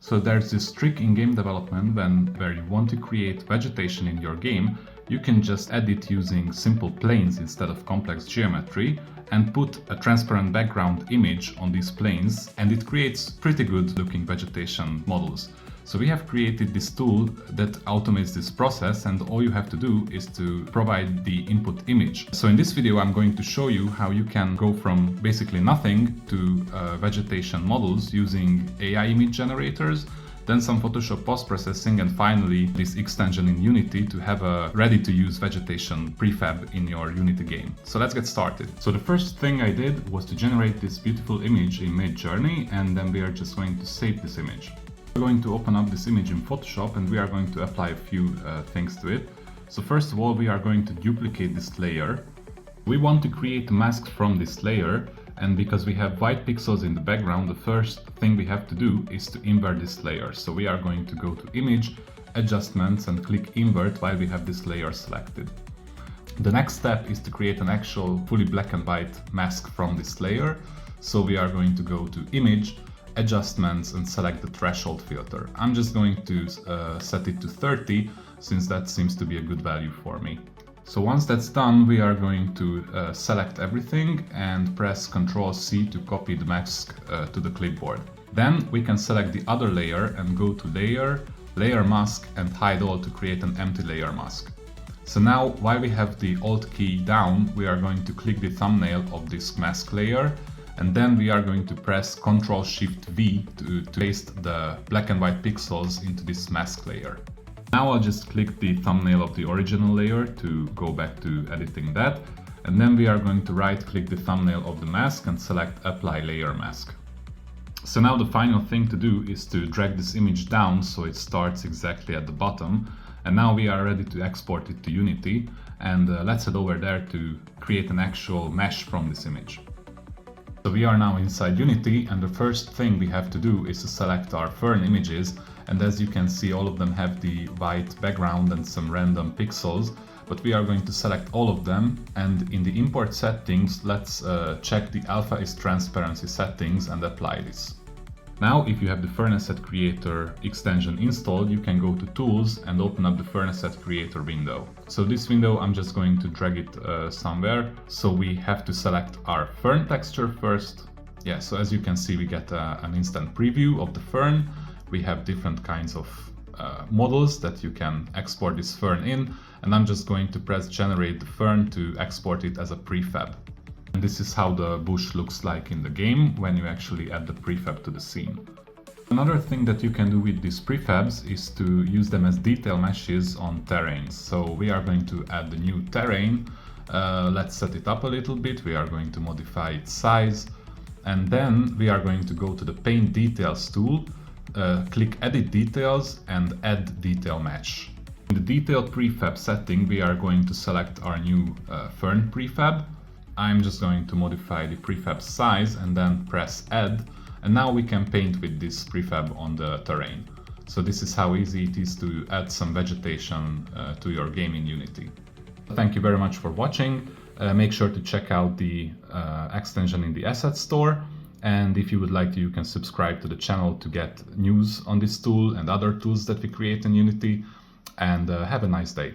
So there's this trick in game development where you want to create vegetation in your game, you can just edit using simple planes instead of complex geometry and put a transparent background image on these planes, and it creates pretty good looking vegetation models. So we have created this tool that automates this process, and all you have to do is to provide the input image. So in this video I'm going to show you how you can go from basically nothing to vegetation models using AI image generators, then some Photoshop post-processing, and finally this extension in Unity to have a ready-to-use vegetation prefab in your Unity game. So let's get started. So the first thing I did was to generate this beautiful image in MidJourney, and then we are just going to save this image. We're going to open up this image in Photoshop and we are going to apply a few things to it. So first of all, we are going to duplicate this layer. We want to create masks from this layer, and because we have white pixels in the background, the first thing we have to do is to invert this layer. So we are going to go to Image, Adjustments, and click Invert while we have this layer selected. The next step is to create an actual fully black and white mask from this layer. So we are going to go to Image, Adjustments, and select the threshold filter. I'm just going to set it to 30 since that seems to be a good value for me. So once that's done, we are going to select everything and press Ctrl+C to copy the mask to the clipboard. Then we can select the other layer and go to Layer, Layer Mask, and hide all to create an empty layer mask. So now, while we have the Alt key down, we are going to click the thumbnail of this mask layer, and then we are going to press Ctrl+Shift+V to paste the black and white pixels into this mask layer. Now I'll just click the thumbnail of the original layer to go back to editing that, and then we are going to right click the thumbnail of the mask and select Apply Layer Mask. So now the final thing to do is to drag this image down so it starts exactly at the bottom, and now we are ready to export it to Unity, and let's head over there to create an actual mesh from this image. So we are now inside Unity, and the first thing we have to do is to select our Fern images, and as you can see, all of them have the white background and some random pixels, but we are going to select all of them, and in the import settings, let's check the alpha is transparency settings and apply this. Now, if you have the Fern Asset Creator extension installed, you can go to Tools and open up the Fern Asset Creator window. So this window, I'm just going to drag it somewhere. So we have to select our Fern texture first. Yeah, so as you can see, we get an instant preview of the Fern. We have different kinds of models that you can export this Fern in, and I'm just going to press Generate the Fern to export it as a prefab. And this is how the bush looks like in the game when you actually add the prefab to the scene. Another thing that you can do with these prefabs is to use them as detail meshes on terrains. So we are going to add the new terrain. Let's set it up a little bit. We are going to modify its size, and then we are going to go to the Paint Details tool, click Edit Details, and Add Detail Mesh. In the Detail Prefab setting, we are going to select our new Fern prefab. I'm just going to modify the prefab size and then press Add, and now we can paint with this prefab on the terrain. So this is how easy it is to add some vegetation to your game in Unity. Thank you very much for watching. Make sure to check out the extension in the Asset Store, and if you would like to, you can subscribe to the channel to get news on this tool and other tools that we create in Unity, and have a nice day.